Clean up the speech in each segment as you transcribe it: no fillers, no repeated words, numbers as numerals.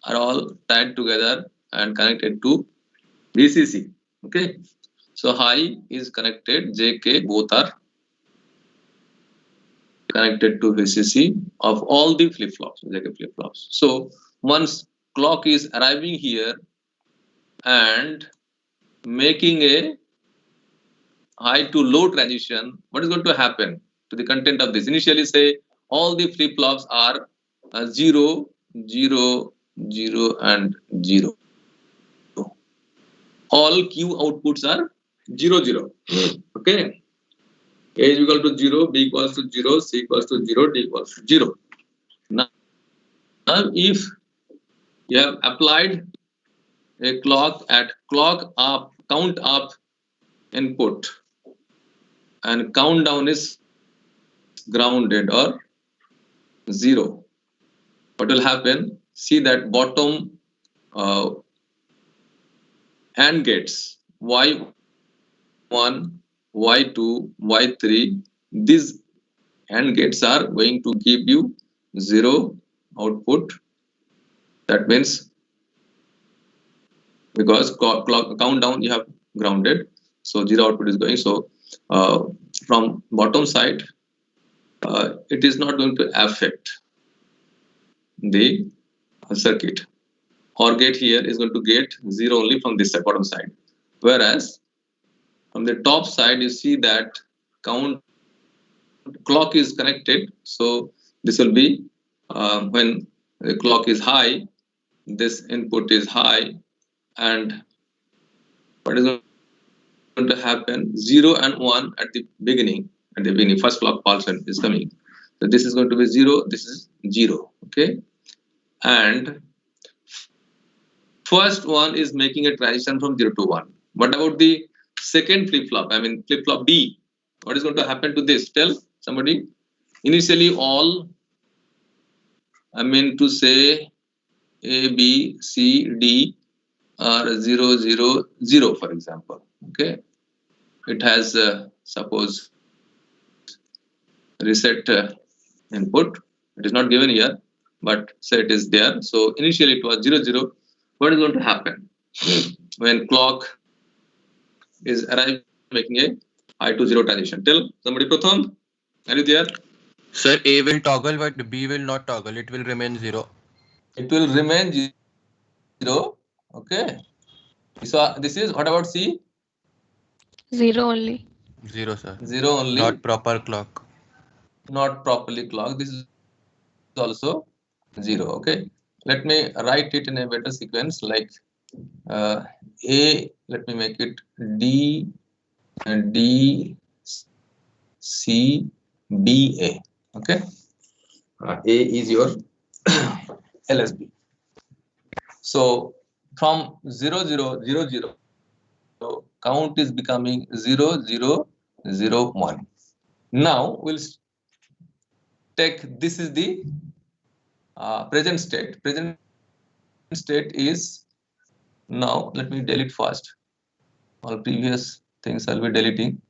are all tied together and connected to VCC. Okay, so high is connected, JK both are connected to VCC of all the flip flops, JK flip flops. So once clock is arriving here and making a high to low transition, what is going to happen to the content of this? Initially, say all the flip flops are 0, 0, 0, and 0. All Q outputs are 0, 0. Okay. A is equal to 0, B equals to 0, C equals to 0, D equals to 0. Now if you have applied a clock at clock up, count up input, and countdown is grounded or 0, what will happen? See that bottom AND gates Y1, Y2, Y3, these AND gates are going to give you 0 output. That means because clock countdown you have grounded, so 0 output is going. So from bottom side, it is not going to affect the circuit. OR gate here is going to get 0 only from this side, bottom side. Whereas from the top side, you see that clock is connected. So this will be when the clock is high, this input is high, and what is going to happen? 0 and 1 at the beginning. At the beginning, first clock pulse is coming. So this is going to be 0. This is 0. Okay, and first one is making a transition from 0 to 1. What about the second flip flop? I mean flip flop B. What is going to happen to this? Tell somebody. Initially all, I mean to say A, B, C, D are 0, 0, 0, for example. Okay, it has suppose reset input. It is not given here, but say it is there. So initially it was 0, 0. What is going to happen when clock is arriving making a high to 0 transition? Tell somebody. Pratham, are you there? Sir, A will toggle, but B will not toggle. It will remain 0. It will remain 0. Okay. So this is, what about C? 0 only. 0, sir. 0 only. Not proper clock. Not properly clocked. This is also 0. Okay. Let me write it in a better sequence, like A. Let me make it D and D C B A. Okay. A is your LSB. So from 0, 0, 0, 0, count is becoming 0, 0, 0, 1. Now we'll take, this is the present state. Present state is, now let me delete first. All previous things I'll be deleting.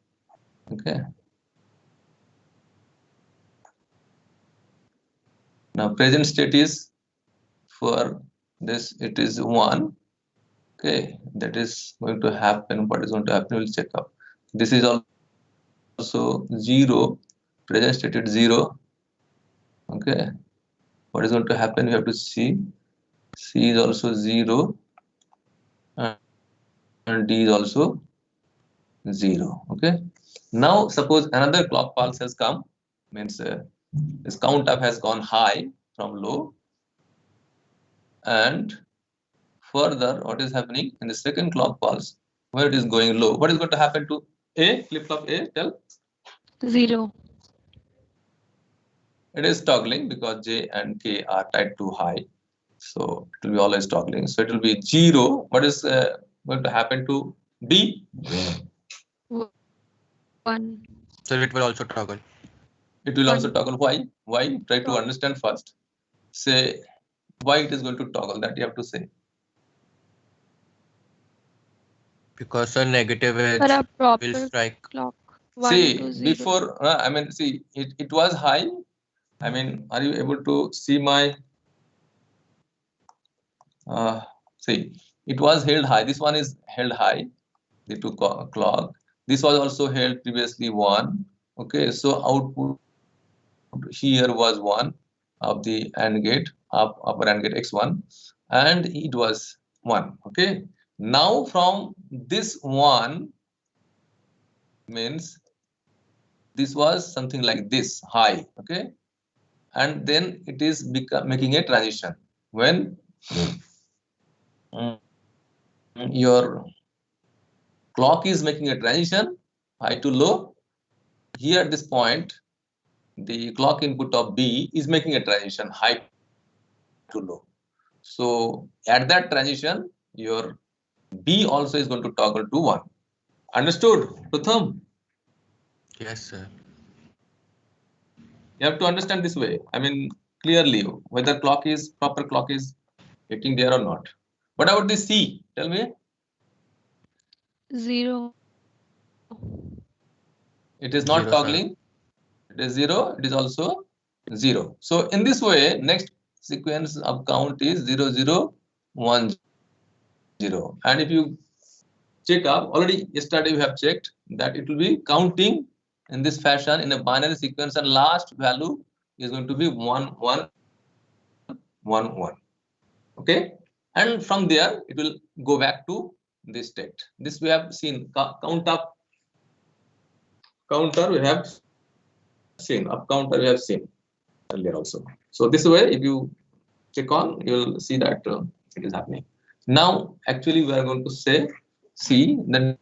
Okay. Now present state is, for this it is 1. Okay, that is going to happen. What is going to happen? We'll check out. This is also 0. Present state is 0. Okay, what is going to happen? We have to see. C is also 0 and D is also 0. Okay, now suppose another clock pulse has come, means this count up has gone high from low, and further what is happening in the second clock pulse where it is going low? What is going to happen to A, flip flop A? Tell. 0. It is toggling because J and K are tied to high, so it will be always toggling. So it will be 0. What is going to happen to B? 1. Sir, it will also toggle. It will also toggle. Why? Why? Try to understand first. Say why it is going to toggle. That you have to say. Because sir, negative edge For a proper will strike. clock. 1 See, to 0. before, I mean, see, it was high. I mean, are you able to see my see, it was held high. This one is held high, the two clock. This was also held previously 1. Okay, so output here was 1 of the AND gate, upper AND gate x1, and it was 1. Okay, now from this 1 means this was something like this high. Okay, and then it is making a transition when your clock is making a transition high to low. Here at this point, the clock input of B is making a transition high to low. So at that transition, your B also is going to toggle to 1. Understood, Pratham? Yes, sir. You have to understand this way. I mean, clearly, whether proper clock is hitting there or not. What about the C? Tell me. 0. It is not 0, toggling. It is 0. It is also 0. So in this way, next sequence of count is 0, 0, 1, 0. And if you check up, already yesterday we have checked that it will be counting in this fashion in a binary sequence, and last value is going to be 1, 1, 1, 1. Okay, and from there it will go back to this state. This we have seen. Count up counter we have seen, up counter we have seen earlier also. So this way, if you check on, you will see that it is happening. Now, actually, we are going to see the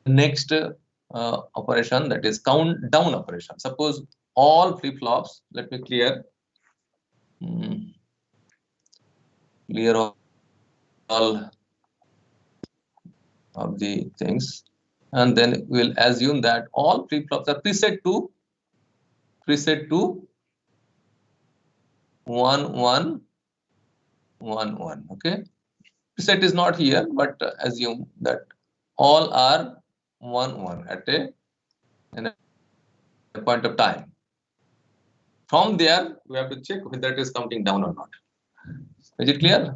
next operation, that is count down operation. Suppose all flip flops. Let me clear all of the things, and then we'll assume that all flip flops are preset to 1, 1, 1, 1. Okay, preset is not here, but assume that all are 1, 1 at a point of time. From there, we have to check whether it is counting down or not. Is it clear?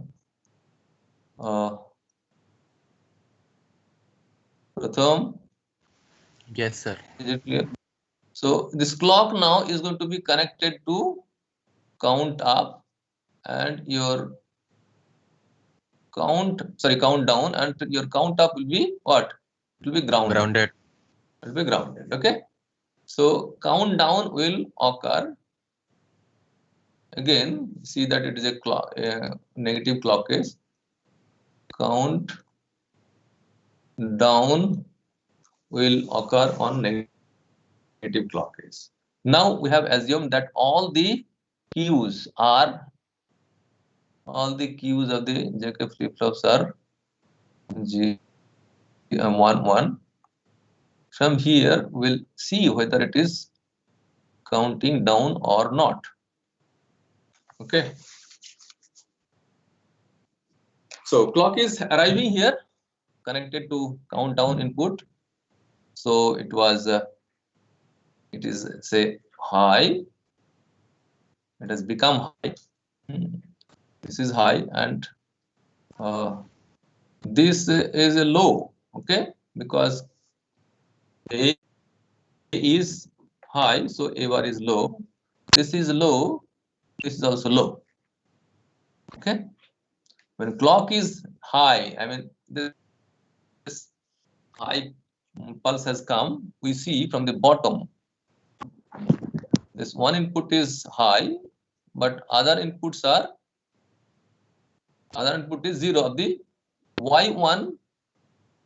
Pratham? Yes, sir. Is it clear? So this clock now is going to be connected to count up, and your count down, and your count up will be what? It will be grounded. It will be grounded. Okay. So count down will occur. Again, see that it is a clock, negative clock case. Count down will occur on negative clock case. Now we have assumed that all the queues of the JK flip flops are 1, 1. From here, we'll see whether it is counting down or not. Okay. So clock is arriving here, connected to countdown input. So it is say high. It has become high. This is high, and this is a low. Okay, because A is high, so A bar is low. This is low. This is also low. Okay. When clock is high, I mean this high pulse has come. We see from the bottom, this one input is high, but other input is 0 of the Y1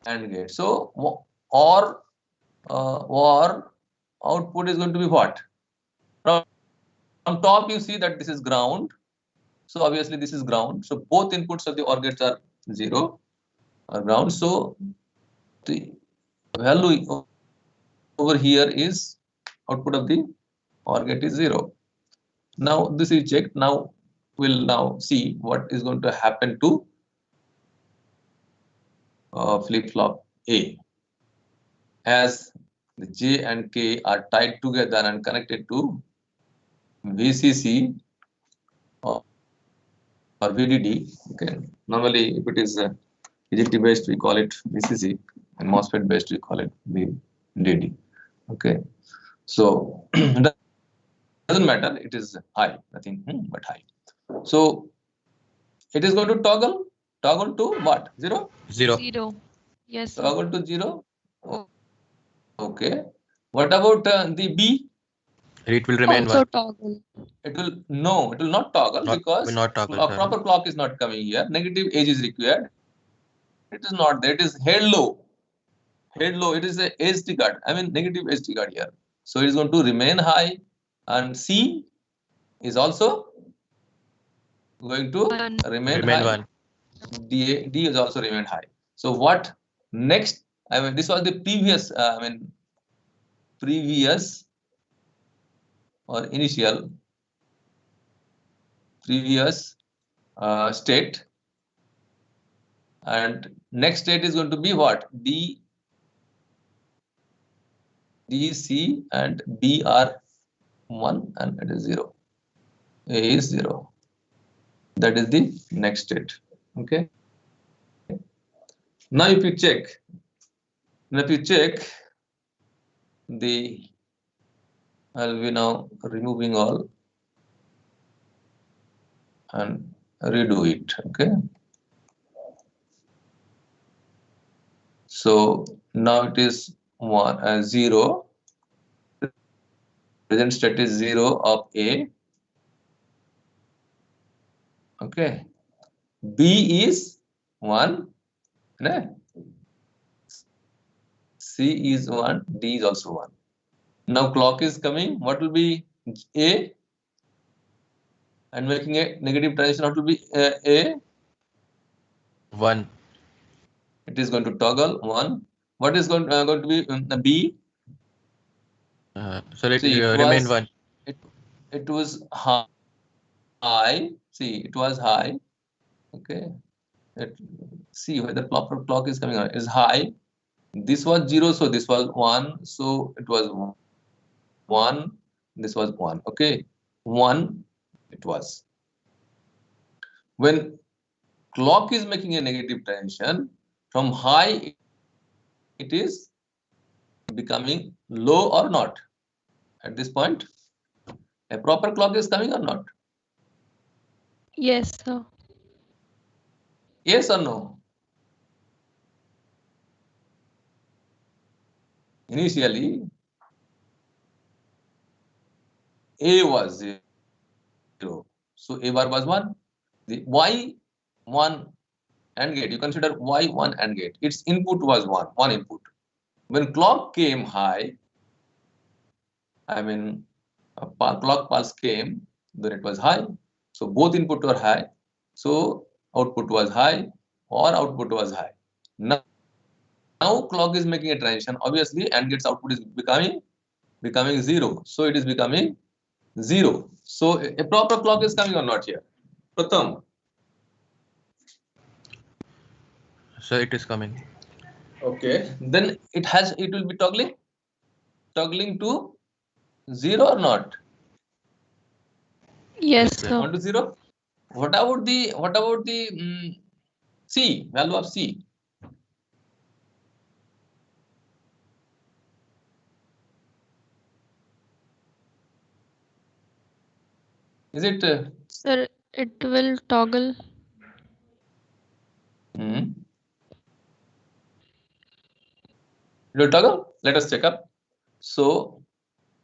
AND gate. So or output is going to be what? From top you see that this is ground. So obviously this is ground. So both inputs of the OR gates are 0 or ground. So the value over here is output of the OR gate is 0. Now this is checked. Now we'll now see what is going to happen to flip flop A, as the J and K are tied together and connected to VCC or VDD. Okay, normally if it is BJT based, we call it VCC, and MOSFET based, we call it VDD. Okay, so it doesn't matter. It is high, nothing but high. So it is going to toggle to what? 0? 0. 0. Yes, sir. Toggle to 0. Okay. What about the B? It will remain Also 1. toggle. It will not toggle because Will not toggle, a sir. proper clock is not coming here. Negative edge is required. It is not there. It is head low. Head low. It is a SD card. I mean negative SD card here. So it is going to remain high, and C is also going to One. remain Remain high. 1. D is also remain high. So what next? I mean this was the previous. Previous or initial previous state, and next state is going to be what? D, C and B are 1 and it is 0. A is 0. That is the next state. Okay. Now if you check the, I'll be now removing all and redo it. Okay. So now it is 0. Present state is 0 of A. Okay. B is 1. C is 1. D is also 1. Now clock is coming. What will be A? And making a negative transition, what will be A? 1. It is going to toggle 1. What is going to be B? So let See, it it remain was 1. it was high. See, it was high. Okay. See whether proper clock is coming out. Is high. This was 0, so this was 1. So it was 1. This was 1. Okay. 1 it was. When clock is making a negative transition, from high it is becoming low or not? At this point, a proper clock is coming or not? Yes, sir. Yes or no? Initially, A was 0. So A bar was 1. The Y1 AND gate, you consider Y1 AND gate. Its input was 1 input. When clock came high, I mean, a clock pulse came, then it was high. So both input were high. So output was high or output was high. Now clock is making a transition. Obviously, AND gate's output is becoming 0. So it is becoming 0. So a proper clock is coming or not here? Pratham. So it is coming. Okay. Then it will be toggling to 0 or not? Yes, sir. 1 to 0. What about the C, value of C? Is it Sir, it will toggle. it will toggle? Let us check up. So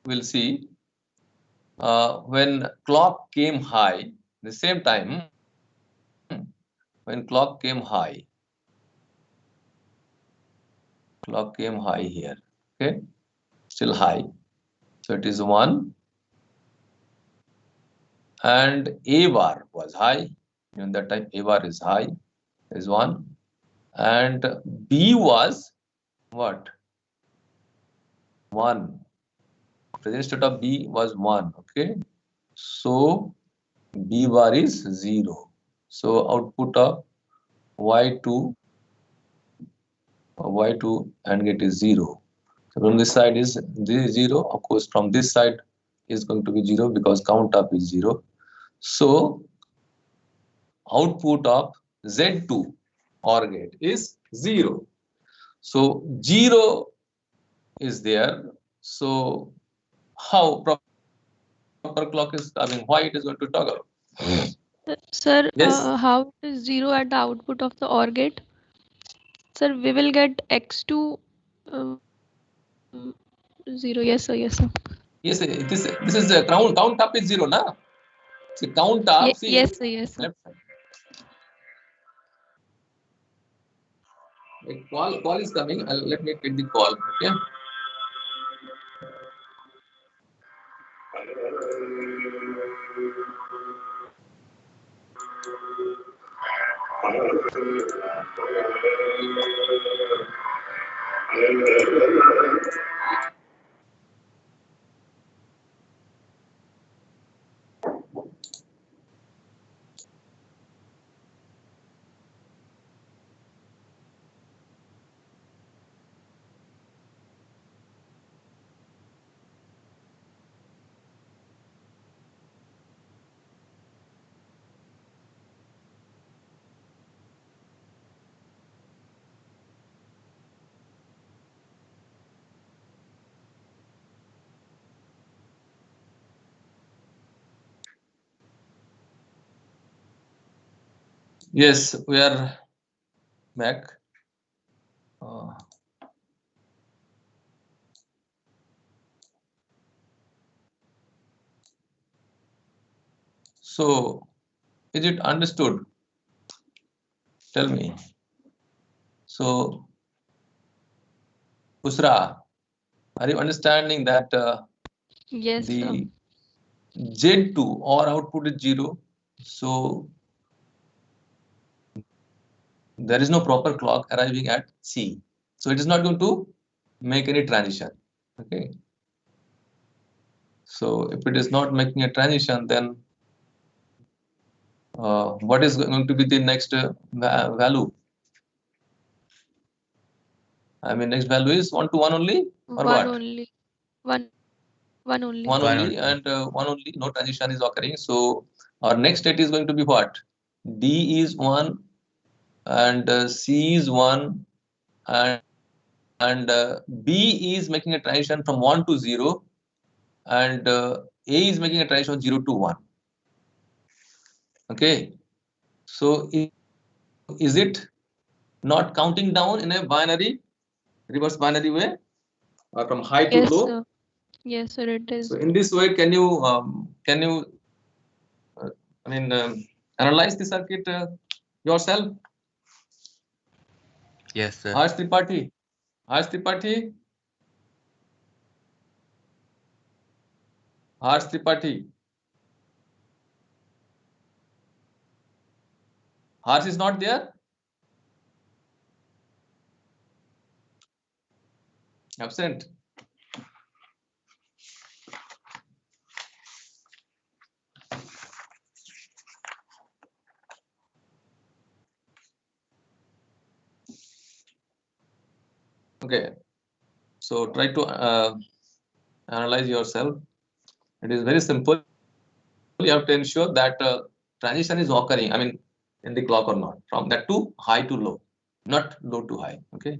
we'll see when clock came high, the same time when clock came high here. Okay, still high. So it is 1. And A bar was high. In that time, A bar is high, is 1. And B was what? 1. Present state of B was 1. Okay. So B bar is 0. So output of Y2 AND gate is 0. So from this side is 0. Of course, from this side is going to be 0 because count up is 0. So output of Z2 OR gate is 0. So 0 is there. So how proper clock is coming? Why it is going to toggle? Sir, Yes. how it is 0 at the output of the OR gate? Sir, we will get x2 um, 0. Yes, sir. Yes, sir. Yes, this is the count up is 0, na? See, count up. See, Yes, sir. Yes, sir. left side. A call is coming. Let me take the call. Okay. Yes, we are back. So, is it understood? Tell me. So, Usra, are you understanding that Yes, sir. the Z2 or output is 0? So, there is no proper clock arriving at C. So, it is not going to make any transition. Okay. So, if it is not making a transition, then what is going to be the next value? I mean, next value is 1 to 1 only, or One what? only. One only. One One only, only. and one only, no transition is occurring. So our next state is going to be what? D is 1, and C is 1, and B is making a transition from 1 to 0, and A is making a transition from 0 to 1. Okay. So is it not counting down in a binary, reverse binary way, from high to Yes, low? sir. Yes, sir. It is. So in this way, can you I mean, analyze the circuit yourself? Yes, sir. Harsh Tripathi. Harsh Tripathi. Harsh Tripathi. Harsh is not there. Absent. Okay. So try to analyze yourself. It is very simple. You have to ensure that transition is occurring. I mean, in the clock or not, from that to high to low, not low to high. Okay.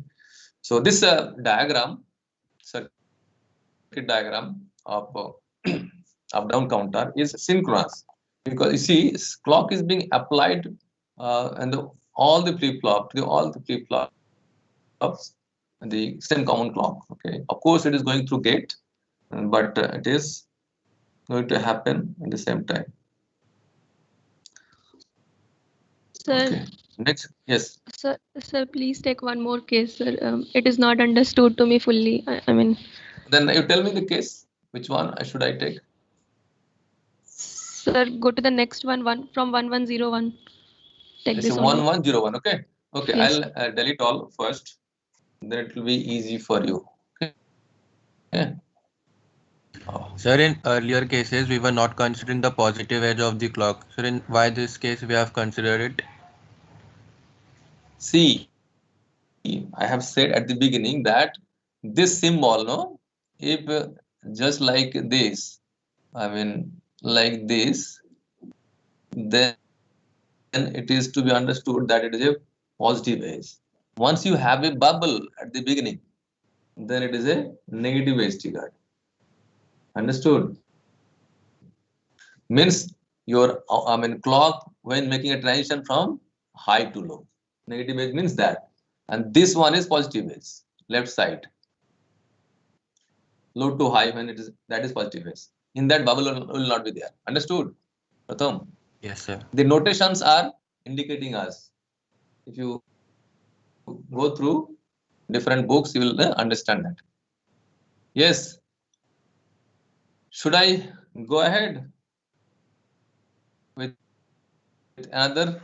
So this diagram, circuit diagram of up down counter is synchronous, because you see clock is being applied and all the flip-flops, the same common clock. Okay, of course it is going through gate, but it is going to happen at the same time. Sir, Okay, next. Yes, sir, please take one more case, sir. It is not understood to me fully. I mean, then you tell me the case. Which one should I take? sir, go to the next one from 1101. Take It's this a only. 1101. Okay. Okay, Yes. I'll delete all first. Then it will be easy for you. Okay. Sir, in earlier cases, we were not considering the positive edge of the clock. Sir, in why this case we have considered it? See, I have said at the beginning that this symbol, no, if just like this, I mean, like this, then it is to be understood that it is a positive edge. Once you have a bubble at the beginning, then it is a negative edge triggered. Understood? Means your clock when making a transition from high to low. Negative edge means that. And this one is positive edge, left side. Low to high when it is, that is positive edge. In that bubble will not be there. Understood? Pratham? Yes, sir. The notations are indicating us. If you go through different books, you will understand that. Yes. Should I go ahead with another?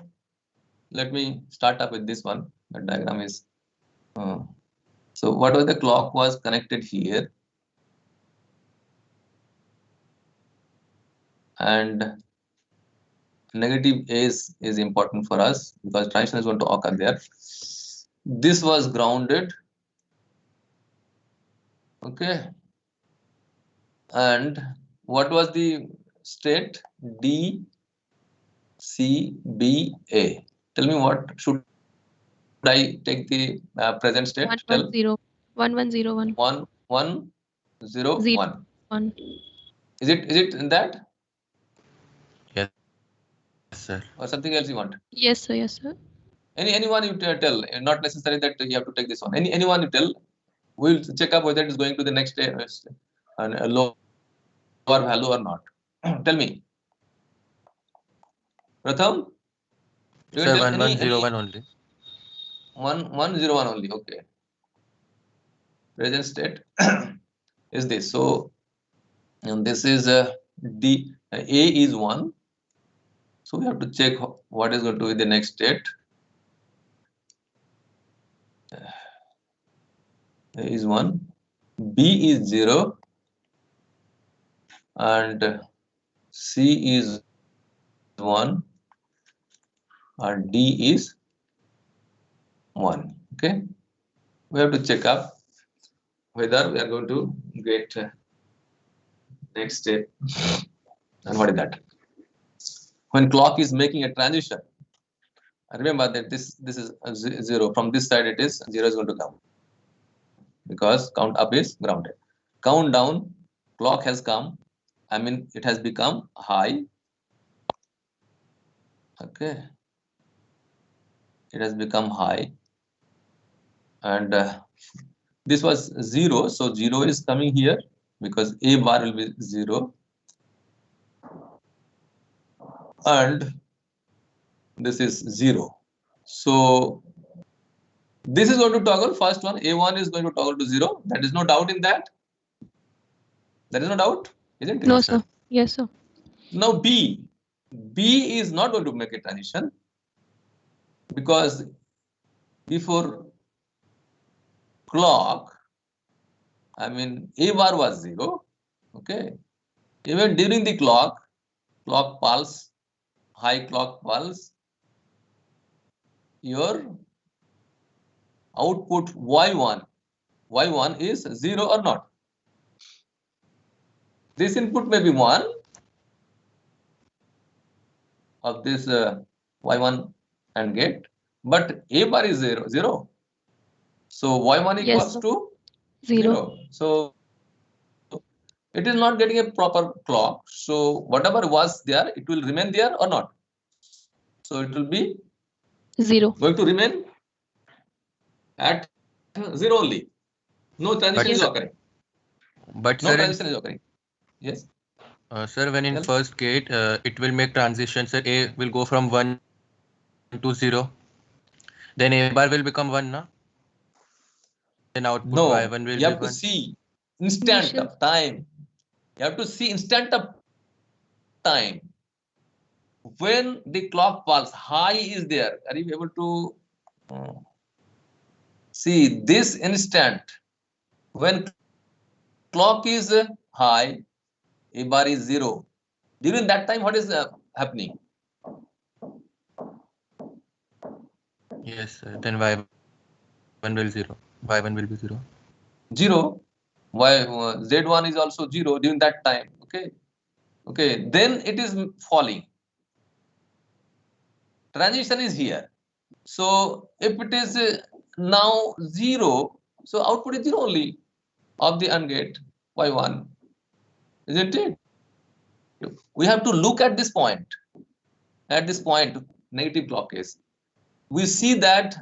Let me start up with this one. The diagram is so whatever the clock was connected here, and negative is important for us because transition is going to occur there. This was grounded, okay, and what was the state? D C B A. Tell me what should I take the present state? 1101. 1101. 1101. 1. Is it in that? Yes, sir. Or something else you want? Yes, sir. Yes, sir. Anyone you tell, not necessary that you have to take this one. Anyone you tell, we'll check up whether it is going to the next and a lower value or not. Tell me. Pratham? Sir, 1101 only. 1101 only, okay. Present state is this. So, and this is D, A is 1. So we have to check what is going to be the next state. A is 1, B is 0, and C is 1, and D is 1. Okay, we have to check up whether we are going to get next step. And what is that? When clock is making a transition, remember that this is 0. From this side, it is 0 is going to come because count up is grounded. Count down, clock has come. It has become high. Okay, it has become high, and this was 0, so 0 is coming here because A bar will be 0, and this is 0. So this is going to toggle. First one, A1 is going to toggle to 0. There is no doubt in that. There is no doubt, isn't it? No, sir. Yes, sir. Now B is not going to make a transition because before clock, A bar was 0. Okay, even during the clock pulse, high clock pulse, your output Y1 is 0 or not. This input may be 1 of this Y1 and gate, but A bar is 0. So Y1 equals to 0. So it is not getting a proper clock. So whatever was there, it will remain there or not. So it will be 0. Going to remain at 0 only. No transition is occurring. But No sir, transition is occurring. Yes. Sir, when in first gate, it will make transition. Sir, A will go from 1 to 0. Then A bar will become 1, na? Then output Y1 will be 1. You have to see instant of time. You have to see instant of time. When the clock pulse high is there, are you able to see this instant? When clock is high, A bar is 0. During that time, what is happening? Yes, sir. Then Y1 will 0. Y1 will be 0. 0. Z1 is also 0 during that time. Okay. Then it is falling. transition is here. So if it is now 0, so output is 0 only of the AND gate y1, isn't it? We have to look at this point. At this point, negative clock is. We see that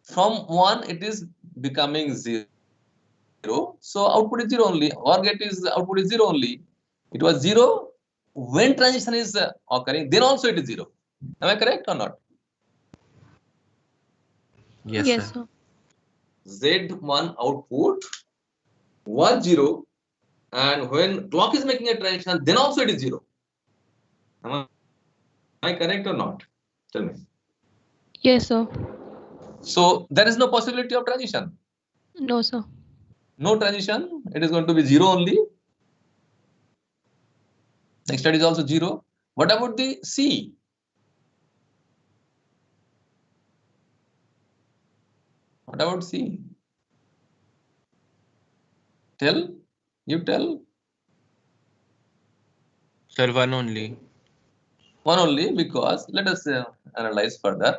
from 1 it is becoming 0. So output is 0 only. OR gate is output is 0 only. It was 0 when transition is occurring, then also it is 0. Am I correct or not? Yes, Yes, sir. sir. Z1 output was 0, and when clock is making a transition, then also it is 0. Am I correct or not? Tell me. Yes, sir. So there is no possibility of transition. No, sir. No transition. It is going to be 0 only. Next state is also 0. What about the C? What about C? Tell. You tell. Sir, 1 only. 1 only, because let us analyze further.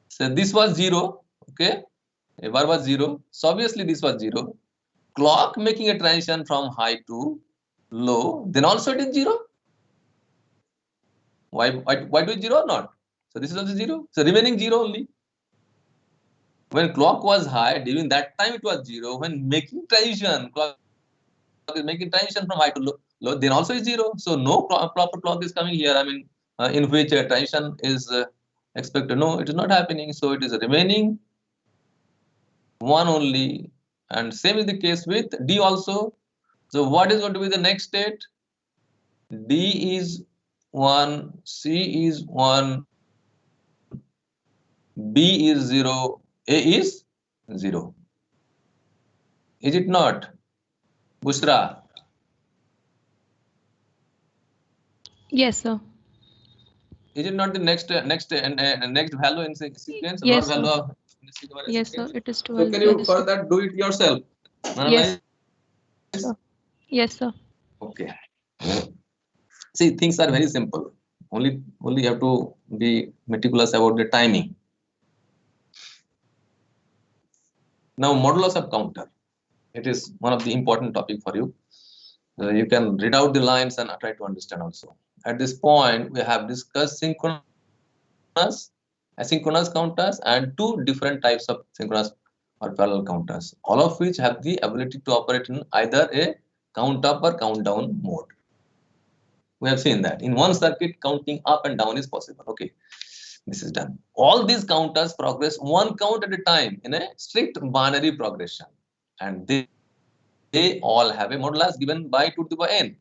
So this was 0. Okay. A bar was 0. So obviously this was 0. Clock making a transition from high to low, then also it is 0. Why do it 0 or not? So this is also 0. So remaining 0 only. When clock was high, during that time it was 0. When making transition, clock is making transition from high to low, then also is 0. So no proper clock is coming here. I mean, in which transition is expected. No, it is not happening. So it is remaining 1 only. And same is the case with D also. So what is going to be the next state? D is 1, C is 1, B is 0, A is 0. Is it not? Bushra? Yes, sir. Is it not the next value in sequence? Yes, Not value sir. of Yes, sir. sequence? It is So 12. can you Yes, for sir. that do it yourself? Yes, sir. Yes, sir. Okay. See, things are very simple. Only you have to be meticulous about the timing. Now, modulus of counter. It is one of the important topic for you. You can read out the lines and try to understand also. At this point, we have discussed synchronous, asynchronous counters, and 2 different types of synchronous or parallel counters, all of which have the ability to operate in either a count up or count down mode. We have seen that in one circuit, counting up and down is possible. Okay, this is done. All these counters progress 1 count at a time in a strict binary progression, and they all have a modulus given by 2 to the power n,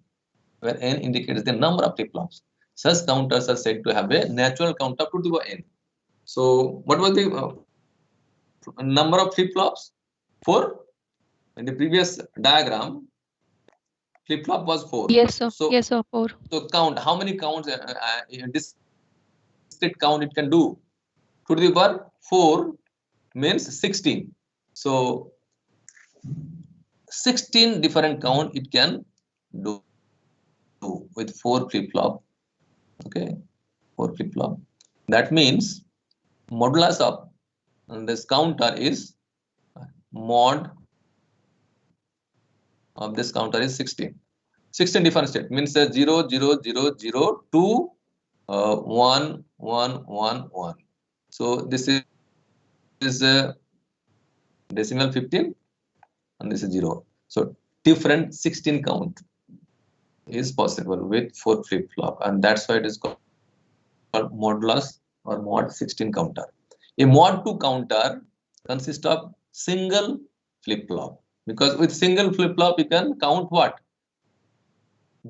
where n indicates the number of flip-flops. Such counters are said to have a natural count of 2 to the power n. So what was the number of flip-flops? 4. In the previous diagram, flip-flop was 4. Yes, sir. So, Yes, sir. 4. So count how many counts discrete count it can do. 2 to the power 4 means 16. So 16 different count it can do with 4 flip-flop. Okay, 4 flip-flop. That means modulus of this counter is mod of this counter is 16. 16 different state means 0, 0, 0, 0, 2, 1, 1, 1, 1. So this is decimal 15 and this is 0. So different 16 count is possible with 4 flip-flop, and that's why it is called modulus or mod 16 counter. A mod 2 counter consists of single flip-flop, because with single flip-flop you can count what?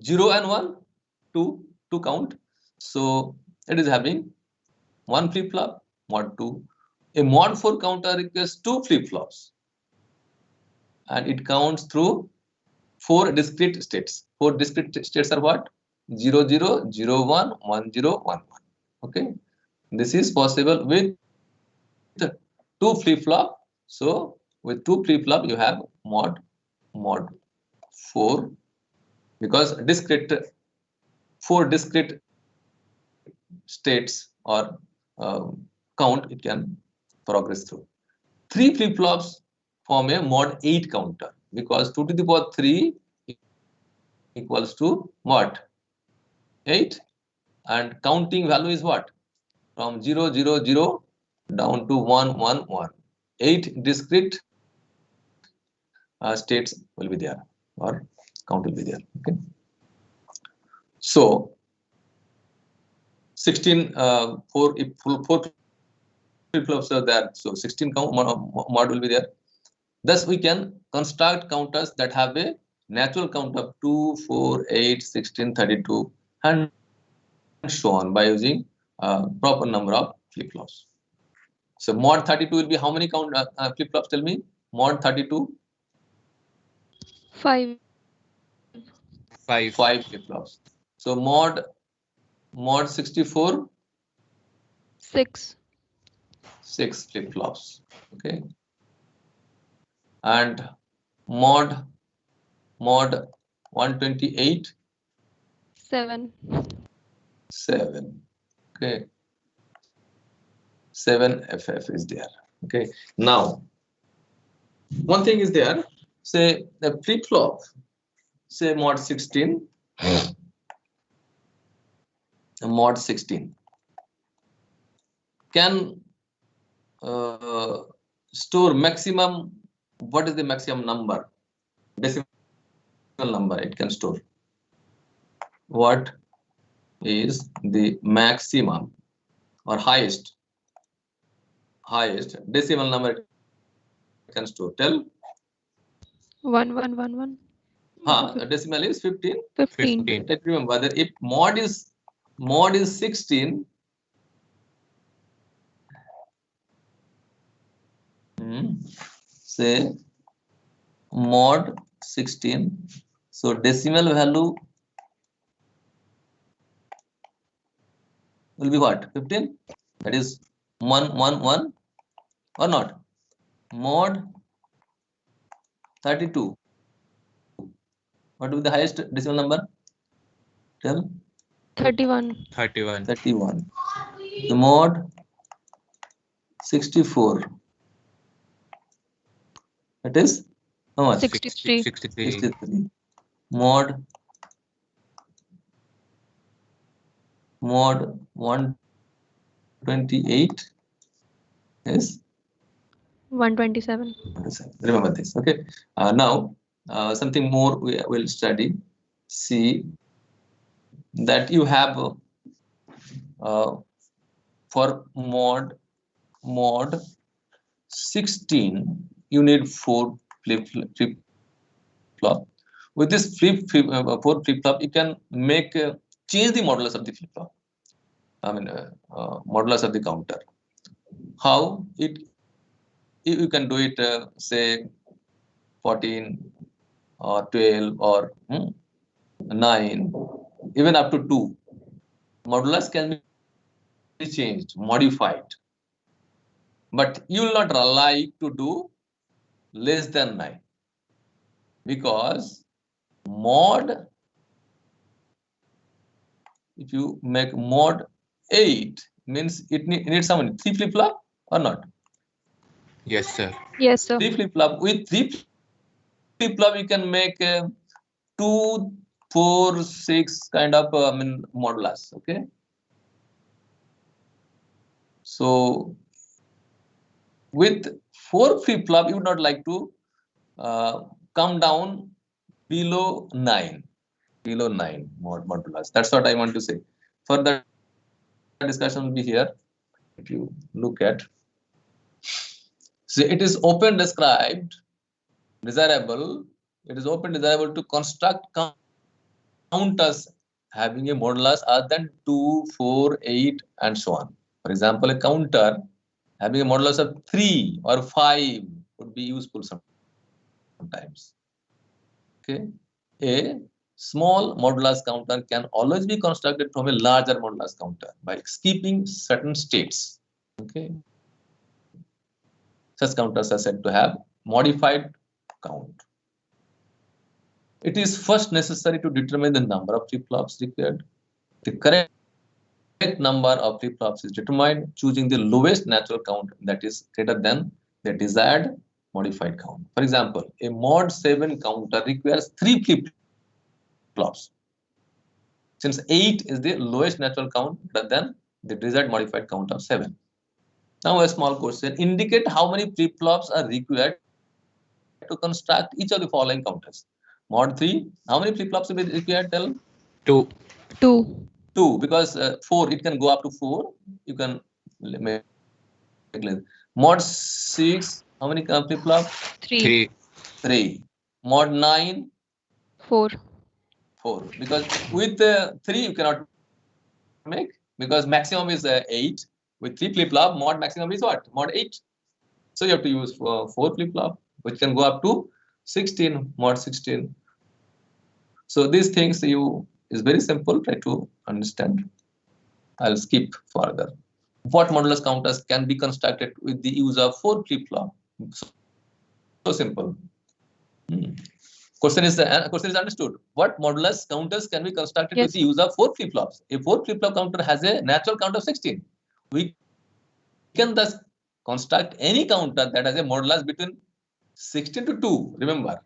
0 and 1, 2 count. So it is having 1 flip-flop, mod 2. A mod 4 counter requires 2 flip-flops, and it counts through 4 discrete states. 4 discrete states are what? 0, 0, 0, 1, 1, 0, 1, 1. Okay, this is possible with 2 flip-flop. So with 2 flip-flop you have mod 4, because 4 discrete states or count it can progress through. 3 flip-flops form a mod 8 counter because 2 to the power 3 equals to what? 8, and counting value is what? From 0, 0, 0 down to 1, 1, 1. 8 discrete states will be there, or count will be there. Okay. So 16 4 flip-flops are there, so 16 count mod will be there. Thus we can construct counters that have a natural count of 2, 4, 8, 16, 32 and so on by using proper number of flip-flops. So mod 32 will be how many count flip-flops? Tell me. Mod 32. 5. 5. 5 flip-flops. So mod 64. 6. 6 flip-flops. Okay. And mod 128. 7. 7. Okay. 7 FF is there. Okay. Now, one thing is there. Say the flip-flop. Say mod 16. Mod 16 can store maximum. What is the maximum number? Decimal number it can store. What is the maximum or highest decimal number it can store? Tell. 1, 1, 1, 1. Decimal is 15. 15. Let's remember that if mod is 16, say mod 16, so decimal value will be what? 15. That is 1, 1, 1 or not? Mod 32. What will be the highest decimal number? Tell. 31. 31. 31. The mod 64. It is how much? 63. 63. Mod 128 is 127. remember this. Okay. Now something more we will study. See that you have for mod 16 you need 4 flip-flop. With this 4 flip-flop you can make change the modulus of the flip-flop. I mean modulus of the counter. How you can do it? Say 14 or 12 or 9, even up to 2. Modulus can be changed, modified, but you will not like to do less than 9 because mod, if you make mod 8 means it needs how many? 3 flip-flop or not? Yes, sir. Yes, sir. 3 flip-flop. With 3 flip-flop you can make 2, 4, 6 kind of modulus. Okay. So with 4 flip-flop you would not like to come down below 9 modulus. That's what I want to say. Further discussion will be here. If you look at, so it is open described desirable. It is open desirable to construct counters having a modulus other than 2, 4, 8 and so on. For example, a counter having a modulus of 3 or 5 would be useful sometimes. Okay. A small modulus counter can always be constructed from a larger modulus counter by skipping certain states. Okay. Such counters are said to have modified count. It is first necessary to determine the number of flip-flops required. The correct number of flip-flops is determined choosing the lowest natural count that is greater than the desired modified count. For example, a mod 7 counter requires 3 flip-flops. Since 8 is the lowest natural count rather than the desired modified count of 7. Now a small question, indicate how many flip-flops are required to construct each of the following counters. Mod 3, how many flip-flops will be required? Tell. 2. 2, because 4, it can go up to 4. You can make it. Mod 6, how many flip-flop? 3. 3. Mod 9? 4. 4. Because with 3 you cannot make, because maximum is 8. With 3 flip-flop, mod maximum is what? Mod 8. So you have to use 4 flip-flop, which can go up to 16, mod 16. So these things is very simple. Try to understand. I'll skip further. What modulus counters can be constructed with the use of 4 flip-flop? So simple. Question is understood. What modulus counters can be constructed with the use of 4 flip-flops? A 4 flip-flop counter has a natural count of 16. We can thus construct any counter that has a modulus between 16 to 2. Remember,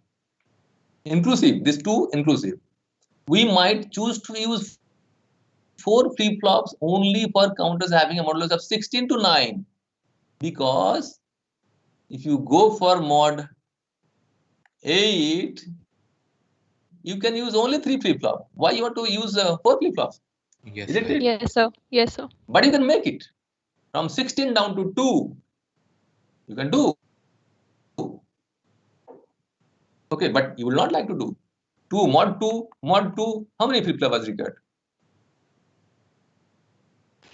inclusive. This 2 inclusive. We might choose to use 4 flip-flops only for counters having a modulus of 16 to 9, because if you go for mod 8, you can use only 3 flip-flops. Why you want to use 4 flip-flops? Yes, Isn't it? Yes, sir. Yes, sir. But you can make it from 16 down to 2. You can do. Okay, but you will not like to do 2 mod 2 mod 2. How many flip-flops was required?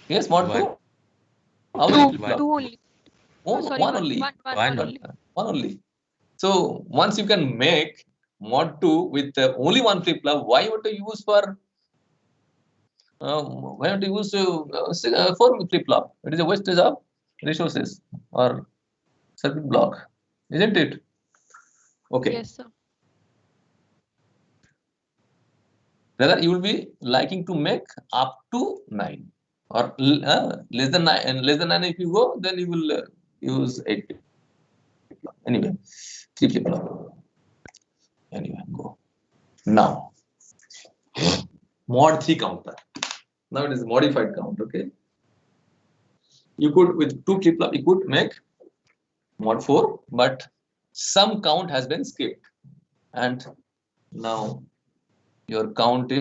Yes, mod 2. How many flip-flops? 2 only. Oh, sorry, one only. One only. So once you can make mod 2 with only 1 flip-flop, why you want to use for 4 flip-flop? It is a wastage of resources or circuit block, isn't it? Okay. Yes, sir. Rather, you will be liking to make up to 9 or less than 9. And less than 9, if you go, then you will use 8 flip-flop. Anyway, 3 flip-flop. Anyway, go. Now, mod 3 counter. Now it is modified count. Okay. You could, with 2 flip-flop, you could make mod 4, but some count has been skipped, and now your count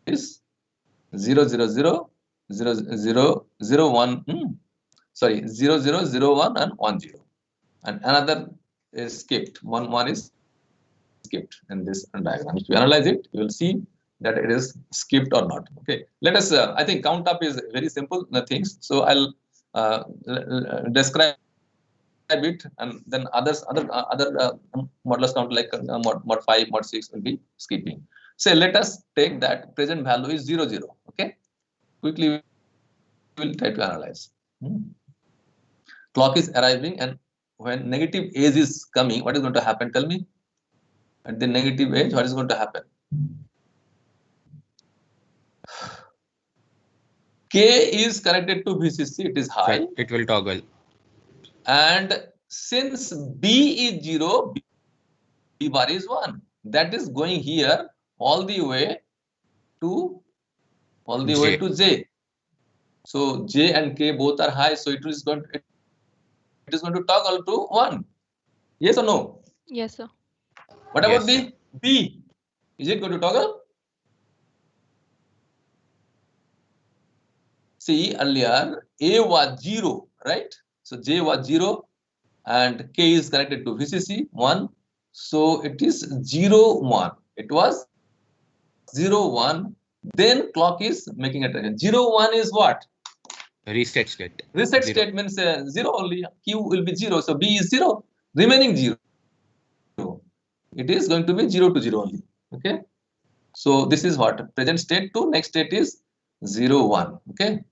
is 0 0 0 0 0 0 1. Sorry, 0 0 0 1 and 1 0, and another is skipped. One is skipped in this diagram. If you analyze it, you will see that it is skipped or not. Okay, let us. I think count up is very simple things. So I'll describe it, and then other modulus count like mod 5, mod 6 will be skipping. Say let us take that present value is 0 0. Okay, quickly we will try to analyze. Clock is arriving, and when negative age is coming, what is going to happen? Tell me. At the negative age, what is going to happen? K is connected to VCC, it is high. It will toggle. And since B is 0, B bar is 1. That is going here all the way to J. So J and K both are high, so it is going to toggle to 1. Yes or no? Yes, sir. What about the B? Is it going to toggle? See, earlier A was 0, right? So J was 0 and K is connected to VCC 1. So it is 0 1. It was 0 1. Then clock is making a transition. 0 1 is what? Reset state. Reset state means 0 only. Q will be 0. So B is 0. Remaining 0. It is going to be 0 to 0 only. Okay. So this is what? Present state to next state is 0 1. Okay.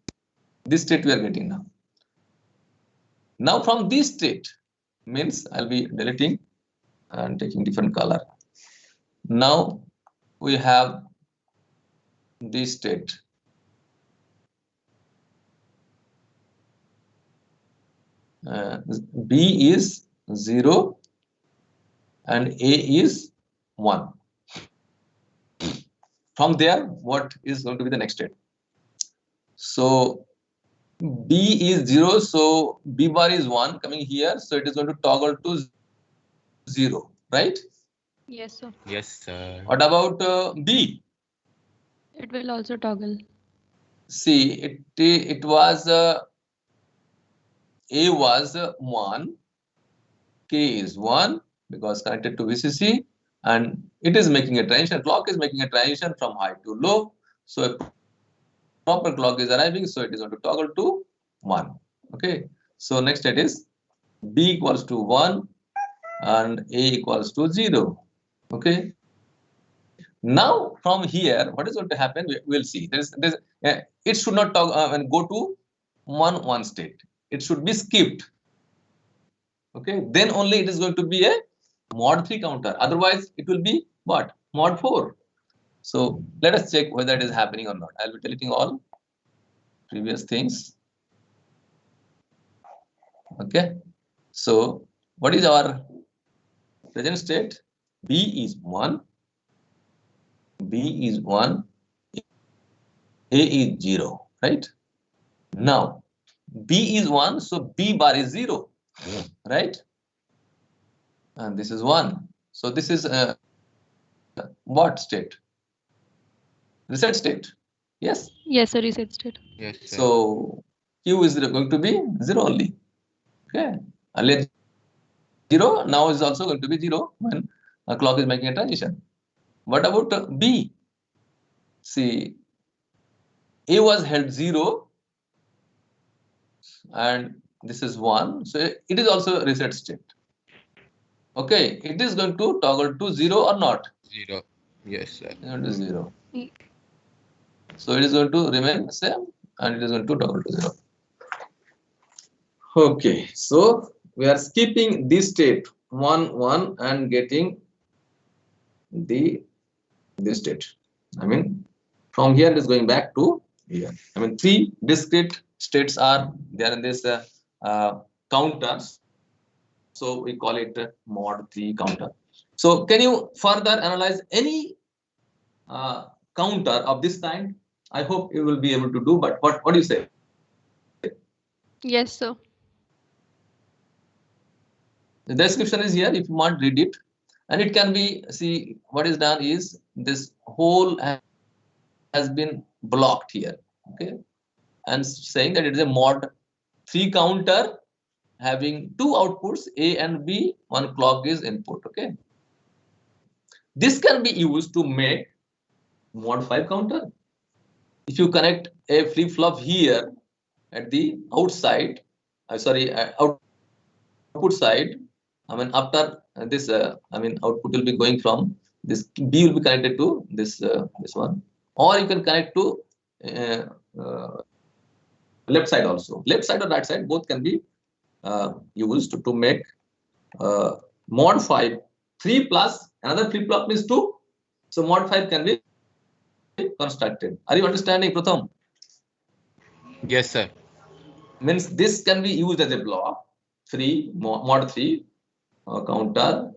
This state we are getting now. Now from this state means I'll be deleting and taking different color. Now we have this state. B is 0 and A is 1. From there, what is going to be the next state? So B is 0, so B bar is 1 coming here, so it is going to toggle to 0, right? Yes, sir. Yes, sir. What about B? It will also toggle. See, it was A was 1, K is 1 because connected to VCC, and it is making a transition. Clock is making a transition from high to low. So a proper clock is arriving, so it is going to toggle to 1. Okay. So next state is B equals to 1 and A equals to 0. Okay. Now from here, what is going to happen? We'll see. It should not and go to one state. It should be skipped. Okay, then only it is going to be a mod 3 counter. Otherwise, it will be what? Mod 4. So let us check whether it is happening or not. I'll be deleting all previous things. Okay. So what is our present state? B is 1. B is 1. A is 0. Right? Now, B is 1. So B bar is 0. Right? And this is 1. So this is what state? Reset state. Yes. Yes, sir. Reset state. Yes, sir. So Q is going to be 0 only. Okay. Earlier 0, now is also going to be 0 when a clock is making a transition. What about B? See, A was held 0 and this is 1. So it is also reset state. Okay. It is going to toggle to 0 or not? 0. Yes, sir. It's going to 0. Mm. So it is going to remain same and it is going to toggle to 0. Okay, so we are skipping this state 1 1 and getting this state. I mean, from here it is going back to here. I mean, 3 discrete states are there in this counters. So we call it mod 3 counter. So can you further analyze any counter of this kind? I hope you will be able to do, but what do you say? Yes, sir. The description is here if you want, read it. And it can be, see, what is done is this whole has been blocked here. Okay. And saying that it is a mod 3 counter having 2 outputs, A and B, 1 clock is input. Okay. This can be used to make mod 5 counter. If you connect a flip flop here at the outside, output side, I mean, after this, output will be going from this B will be connected to this one, or you can connect to left side also. Left side or right side, both can be used to make mod 5 3 plus another flip flop is 2. So mod 5 can be constructed. Are you understanding, Pratham? Yes, sir. Means this can be used as a block 3 mod 3 counter,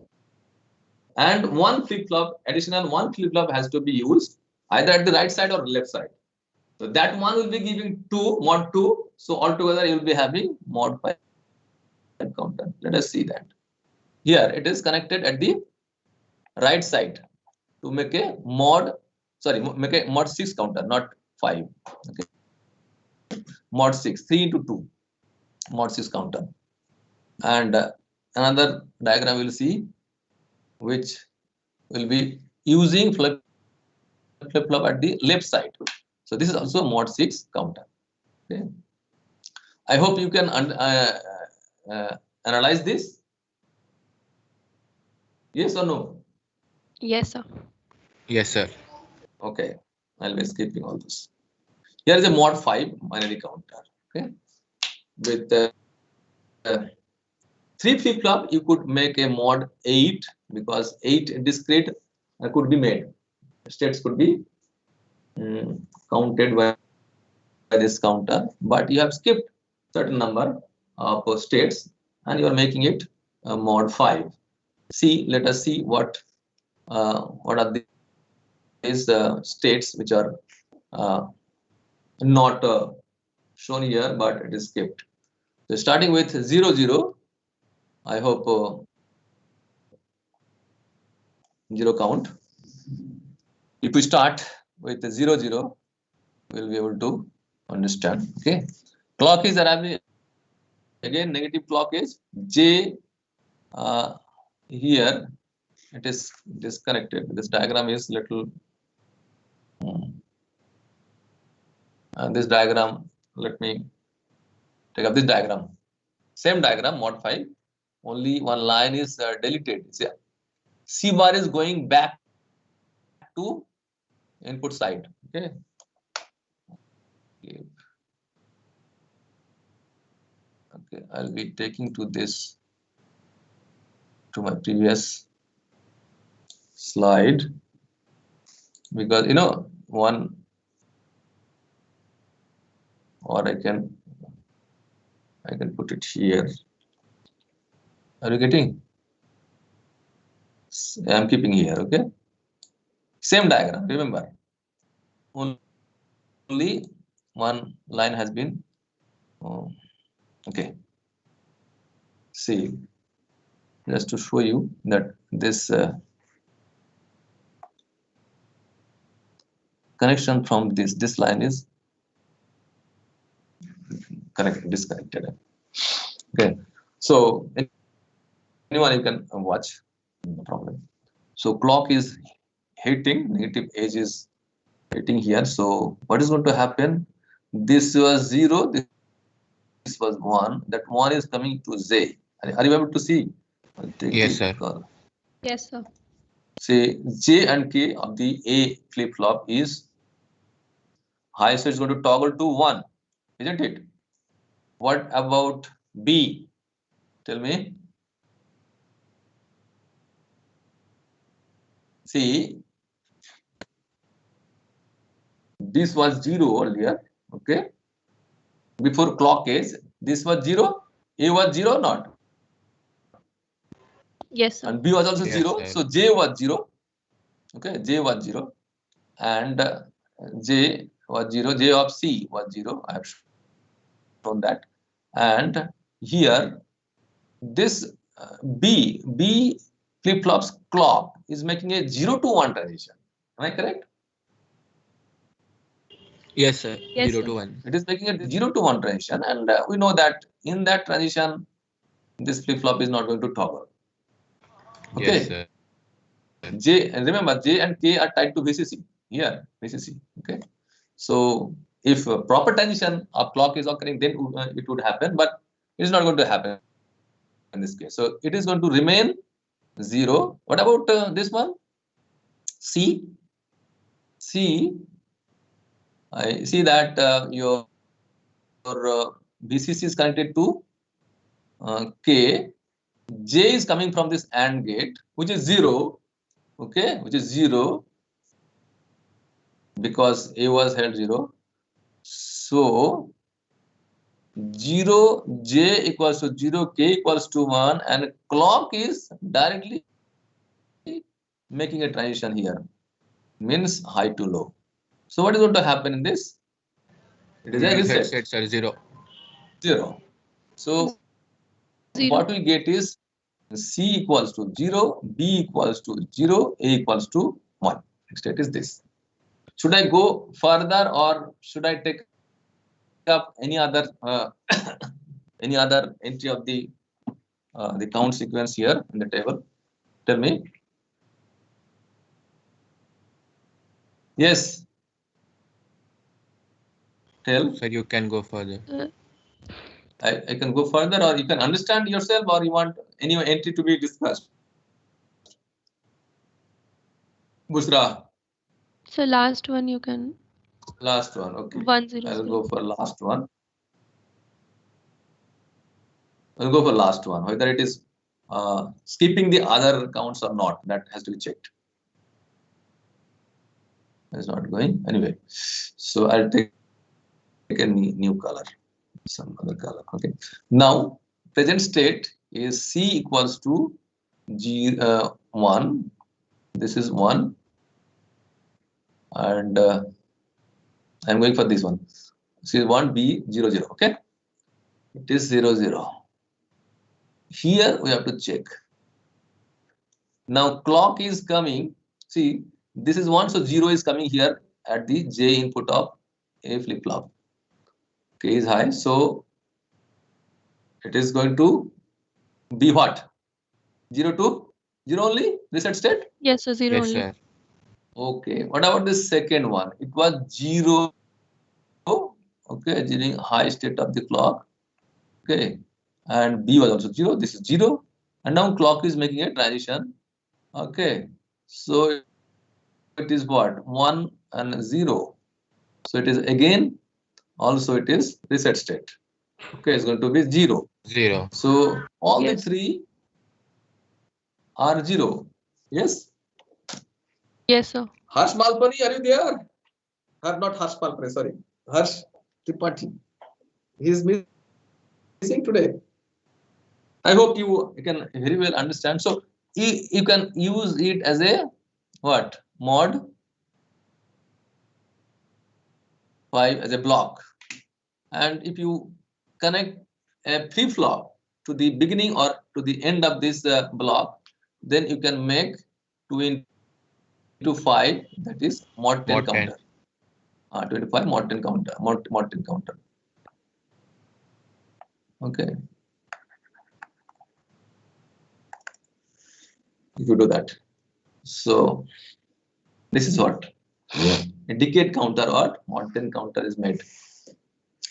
and one flip flop, additional one flip flop has to be used either at the right side or left side. So that one will be giving 2 mod 2. So altogether you will be having mod 5 counter. Let us see that. Here it is connected at the right side to make a mod 6 counter, not 5. Okay. Mod 6, 3 into 2, mod 6 counter. And another diagram we will see which will be using flip flop at the left side. So this is also mod 6 counter. Okay. I hope you can analyze this. Yes or no? Yes, sir. Yes, sir. Okay, I'll be skipping all this. Here is a mod 5 binary counter. Okay, with 3 flip flop, you could make a mod 8 because 8 discrete could be made. States could be counted by this counter, but you have skipped certain number. of states, and you are making it mod 5. See, let us see what are these states which are not shown here, but it is kept. So starting with 0, 0, I hope 0 count. If we start with 0, 0, we'll be able to understand. Okay, clock is arriving again. Negative clock is J. Here it is disconnected. This diagram is little. This diagram, let me take up this diagram. Same diagram, mod 5. Only one line is deleted. See, C bar is going back to input side. Okay. Okay, I'll be taking to this, to my previous slide, because one, or I can put it here. Are you getting? I'm keeping here. Okay, same diagram, remember, only one line has been okay. See, just to show you that this connection from this line is disconnected. Okay, so anyone you can watch, no problem. So clock is hitting, negative edge is hitting here. So what is going to happen? This was 0, this was 1. That 1 is coming to J. Are you able to see? Yes, sir. Yes, sir. Say J and K of the A flip flop is high, so it's going to toggle to 1, isn't it? What about B? Tell me. See, this was 0 earlier. Okay, before clock edge, this was 0. A was 0 or not? Yes, sir. And B was also Yes, 0. sir. So J was 0. Okay, J was 0, and J was 0. J of C was 0. I have shown that. And here, this B flip flops clock is making a 0 to 1 transition. Am I correct? Yes, sir. Yes, 0 sir. to 1. It is making a 0 to 1 transition, and we know that in that transition, this flip flop is not going to toggle. Okay. Yes, sir. J, and remember, J and K are tied to VCC. Here, VCC. Okay. So if proper transition of clock is occurring, then it would happen, but it is not going to happen in this case. So it is going to remain 0. What about this one? C. C. I see that your VCC is connected to K. J is coming from this AND gate, which is 0. Okay, which is 0 because A was held 0. So 0 J equals to 0, K equals to 1, and clock is directly making a transition here, means high to low. So what is going to happen in this? It is a reset. Reset, sir. 0. 0. So 0. what we get is C equals to 0, B equals to 0, A equals to 1. Next state is this. Should I go further, or should I take up any other any other entry of the count sequence here in the table? Tell me. Yes. Tell. Sir, you can go further. I can go further, or you can understand yourself, or you want any entry to be discussed? Bushra. So last one you can. Last one. Okay. 1 0. I'll go for last one. I'll go for last one. Whether it is skipping the other counts or not, that has to be checked. It's not going anyway. So I'll take a new color. some other color. Okay. Now present state is C equals to 1. This is 1, and I'm going for this one. C is 1, B 0 0. Okay. It is 0 0. Here we have to check. Now clock is coming. See, this is 1, so 0 is coming here at the J input of A flip flop. K is high, so it is going to be what? 0 to 0 only? Reset state? Yes, sir. 0 Yes, only. sir. Okay. What about the second one? It was 0. Okay, during high state of the clock. Okay. And B was also 0. This is 0. And now clock is making a transition. Okay. So it is what? 1 and 0. So it is again, also it is reset state. Okay, it's going to be 0. 0. So all the Yes. three are 0. Yes? Yes, sir. Harsh Malpani, are you there? Not Harsh Malpani, sorry. Harsh Tripathi. He is missing today. I hope you can very well understand. So you can use it as a what? Mod 5 as a block. And if you connect a flip flop to the beginning or to the end of this block, then you can make 2 into 5, that is mod 10 Mod 10. counter. 25 mod 10 counter. Mod 10 counter. Okay. If you do that. So this is what a decade counter or mod 10 counter is made.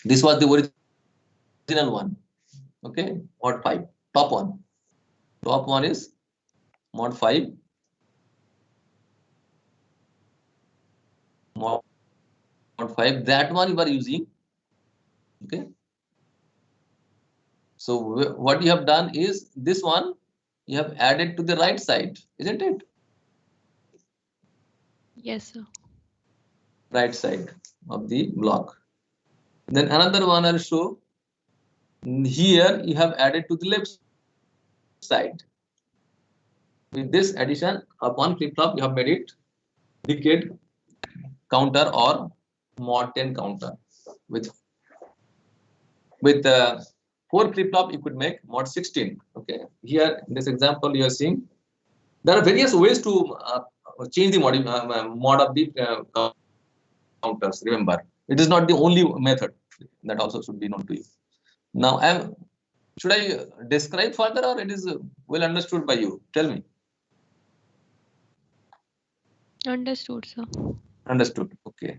This was the original one. Okay, mod 5, top one. Top one is mod 5. Mod 5, that one you are using. Okay. So what you have done is this one you have added to the right side, isn't it? Yes, sir. Right side of the block. Then another one I'll show. Here you have added to the left side. With this addition of one flip flop, you have made it decade counter or mod 10 counter. With 4 flip flop, you could make mod 16. Okay. Here in this example, you are seeing there are various ways to change the mod of the counters. Remember, it is not the only method. That also should be known to you. Now, should I describe further, or it is well understood by you? Tell me. Understood, sir. Understood. Okay.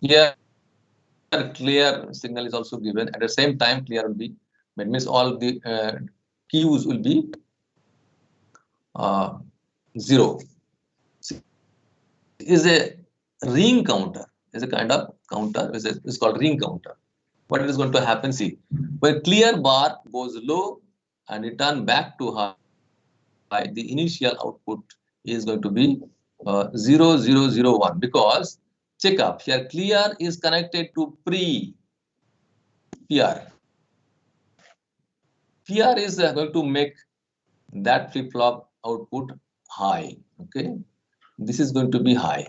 Here, clear signal is also given. At the same time, clear will be. That means all the Qs will be 0. Is a ring counter. Is a kind of counter. It's called ring counter. What is going to happen? See, when clear bar goes low and return back to high, the initial output is going to be 0 0 0 1, because check up here, clear is connected to pre PR. PR is going to make that flip flop output high. Okay, this is going to be high.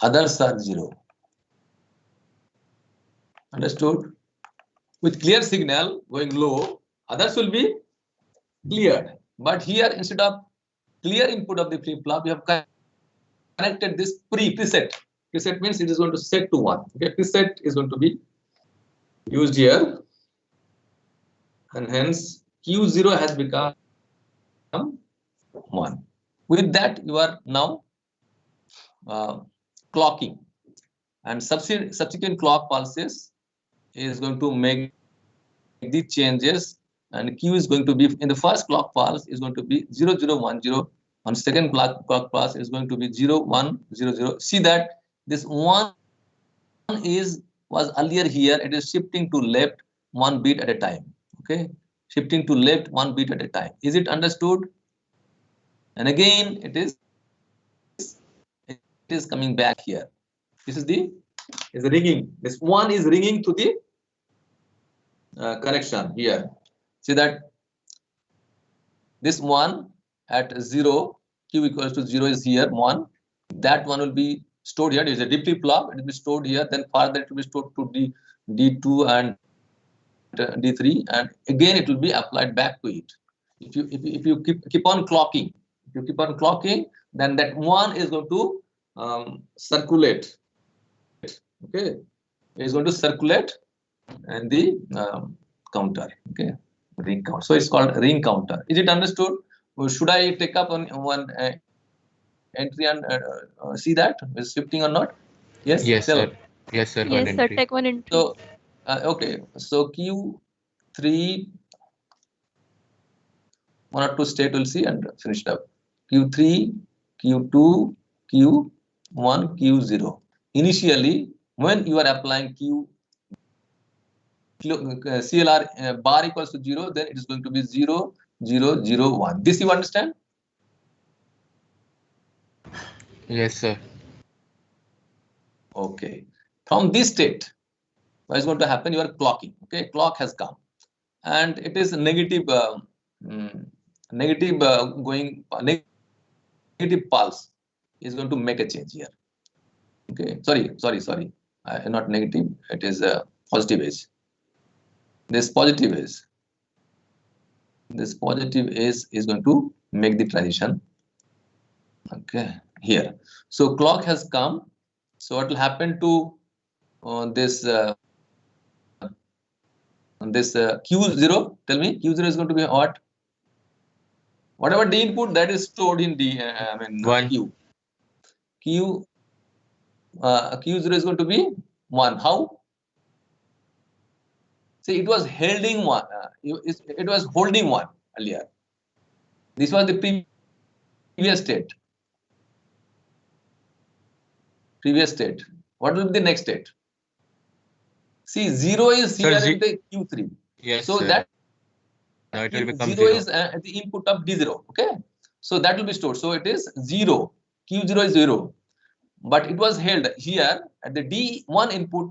Others are 0. Understood? With clear signal going low, others will be cleared. But here, instead of clear input of the flip flop, you have connected this preset. Preset means it is going to set to 1. Okay, preset is going to be used here, and hence Q0 has become 1. With that, you are now clocking, and subsequent clock pulses is going to make the changes, and Q is going to be in the first clock pulse is going to be 0 0 1 0. On second clock pulse is going to be 0 1 0 0. See that this 1 was earlier here. It is shifting to left 1 beat at a time. Okay, shifting to left 1 beat at a time. Is it understood? And again, it is is coming back here. This is the ringing. This one is ringing to the connection here. See that this one at 0, q equals to 0 is here, 1. That one will be stored here. It is a deep flip-flop. It will be stored here. Then further it will be stored to D2 and D3, and again it will be applied back to it. If you keep on clocking, then that one is going to circulate. Okay, it is going to circulate and the counter. Okay, ring counter. So it's called ring counter. Is it understood? Or should I take up on one entry and see that is shifting or not? Yes. Yes, sir. Yes, sir. Yes, sir. Take one entry. So okay. So Q3, 1 or 2 state we'll see and finish it up. Q3, Q2, Q1, Q0. Initially, when you are applying CLR bar equals to 0, then it is going to be 0, 0, 0, 1. This you understand? Yes, sir. Okay. From this state, what is going to happen? You are clocking. Okay, clock has come, and it is negative negative pulse is going to make a change here. Okay, sorry, not negative. It is positive edge. This positive edge is going to make the transition. Okay, here. So clock has come. So what will happen to this Q0? Tell me, Q0 is going to be what? Whatever D input that is stored in D, Q. Q0 is going to be 1. How? See, it was holding 1. It was holding 1 earlier. This was the previous state. What will be the next state? See, 0 is here in the Q3. Yes. So sir. that now it will become 0 is the input of D0. Okay. So that will be stored. So it is 0. Q0 is 0. But it was held here at the D1 input.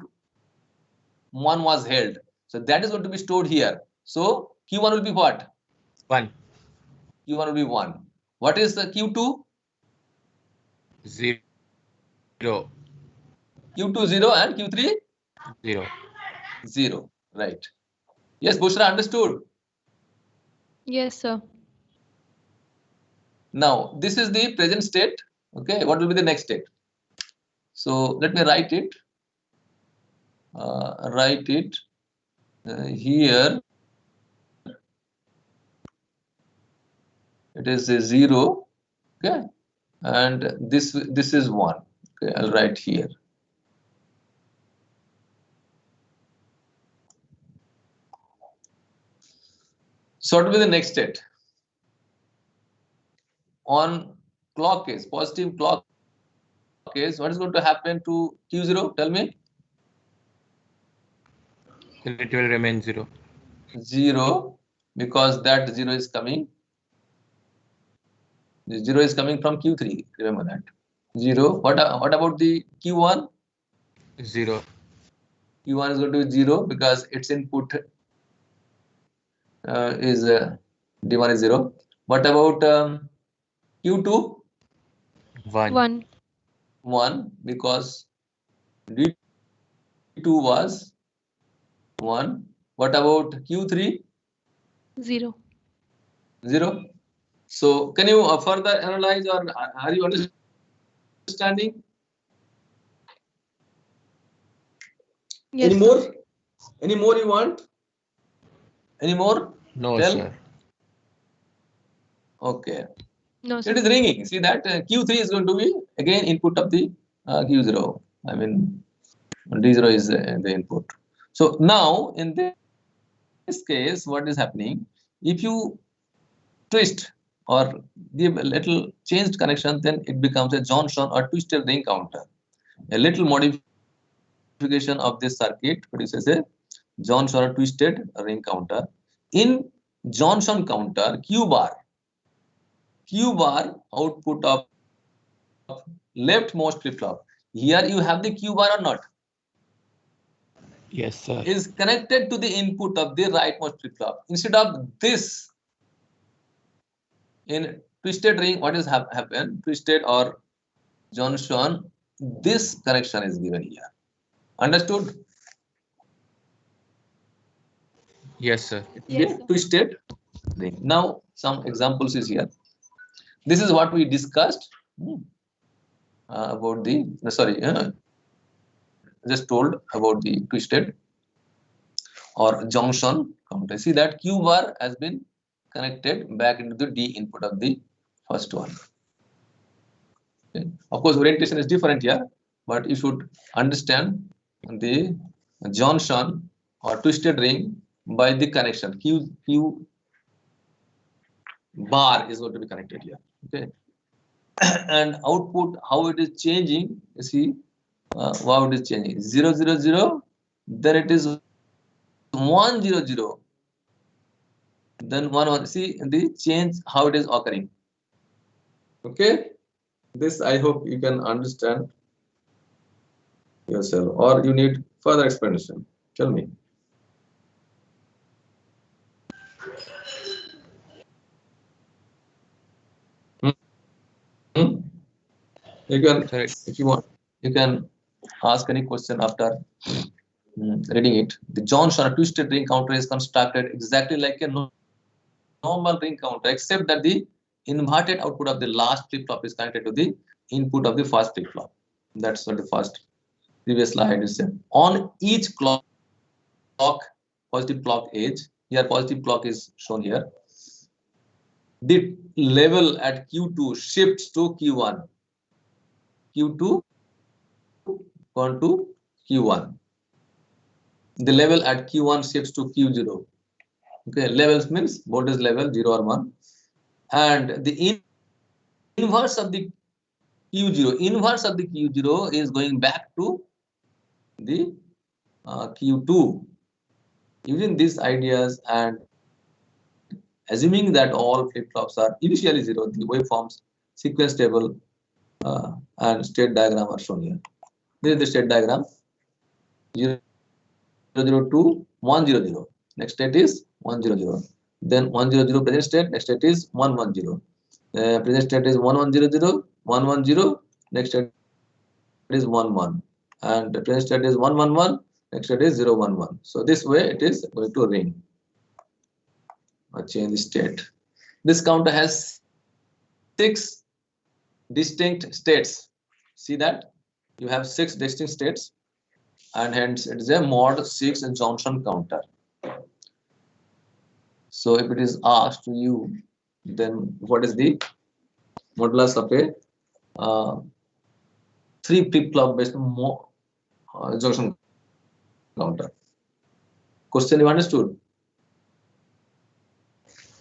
1 was held. So that is going to be stored here. So Q1 will be what? 1. Q1 will be 1. What is the Q2? 0. Q2 0 and Q3? 0. 0. Right. Yes, Bushra, understood? Yes, sir. Now, this is the present state. Okay, what will be the next state? So let me write it. Here. It is a 0. Okay, and this is 1. Okay, I'll write here. So what will be the next state? On clock case, positive clock case, what is going to happen to Q0? Tell me. It will remain 0. 0, because that 0 is coming. The 0 is coming from Q3. Remember that. 0. What about the Q1? 0. Q1 is going to be 0 because its input is D1 is 0. What about Q2? 1. 1 because D2 was 1. What about Q3? 0. 0. So can you further analyze, or are you understanding? Yes, Any sir. more? Any more you want? Any more? No, Tell. sir. Okay. No, sir. It is ringing. See that Q3 is going to be again input of the Q0. I mean, D0 is the input. So now in this case, what is happening? If you twist or give a little changed connection, then it becomes a Johnson or twisted ring counter. A little modification of this circuit produces a Johnson or twisted ring counter. In Johnson counter, Q bar output of leftmost flip-flop. Here you have the Q bar or not? Yes, sir. Is connected to the input of the rightmost flip-flop. Instead of this, in twisted ring, what is happened? Twisted or Johnson, this connection is given here. Understood? Yes, sir. Yes, sir. Twisted ring. Now some examples is here. This is what we discussed about the just told about the twisted or junction counter. See that Q bar has been connected back into the D input of the first one. Okay. Of course, orientation is different here, but you should understand the junction or twisted ring by the connection. Q bar is going to be connected here. Okay. And output, how it is changing, you see how it is changing. 0 0 0, then it is 1 0 0, then 1 1. See the change, how it is occurring. Okay, this I hope you can understand yourself, or you need further explanation. Tell me. You can, if you want, you can ask any question after reading it. The Johnson twisted ring counter is constructed exactly like a normal ring counter, except that the inverted output of the last flip-flop is connected to the input of the first flip-flop. That's what the first previous slide is said. On each clock, positive clock edge, here positive clock is shown here, the level at Q2 shifts to Q1. Q2 gone to Q1. The level at Q1 shifts to Q0. Okay, levels means voltage level 0 or 1. And the inverse of the Q0 is going back to the Q2. Using these ideas and assuming that all flip-flops are initially 0, the waveforms, sequence table, and state diagram are shown here. This is the state diagram. 0 0 2 1 0 0. Next state is 1 0 0. Then 1 0 0 present state. Next state is 1 1 0. Present state is 1 1 0 0 1 1 0. Next state is 1 1. And the present state is 1 1 1. Next state is 0 1 1. So this way it is going to ring or change the state. This counter has 6 distinct states. See that you have 6 distinct states, and hence it is a mod 6 Johnson counter. So if it is asked to you, then what is the modulus of a 3 flip-flop based Johnson counter? Question you understood?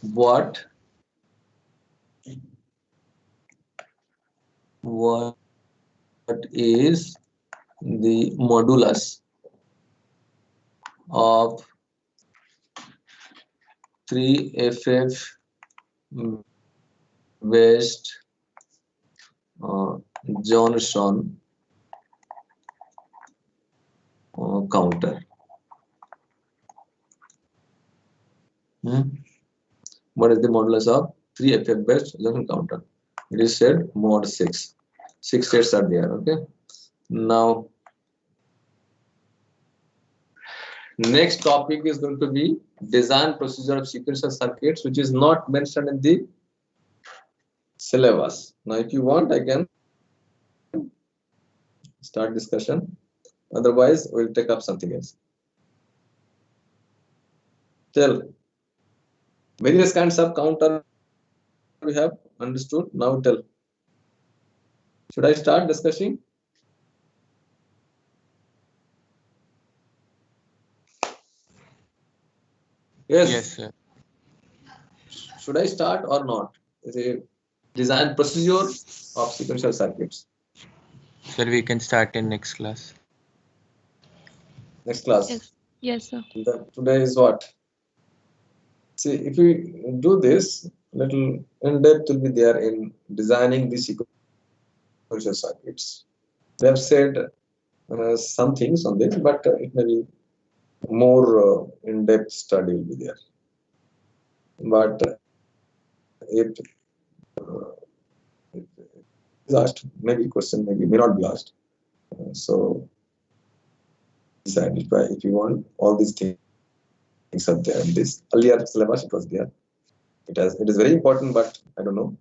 What is the modulus of 3FF based Johnson counter? What is the modulus of 3FF based Johnson counter? It is said mod 6. 6 states are there. Okay. Now, next topic is going to be design procedure of sequential circuits, which is not mentioned in the syllabus. Now, if you want, I can start discussion. Otherwise, we'll take up something else. Tell. Various kinds of counter we have understood. Now tell. Should I start discussing? Yes. Yes, sir. Should I start or not? Is a design procedure of sequential circuits. Sir, we can start in next class. Next class. Yes. Yes, sir. Today is what? See, if we do this, little in depth will be there in designing the sequential sequential circuits. They have said some things on this, but it may be more in-depth study will be there. But if is asked, maybe question, maybe may not be asked. So decide if you want all these things are there in this earlier syllabus. It was there. It is very important, but I don't know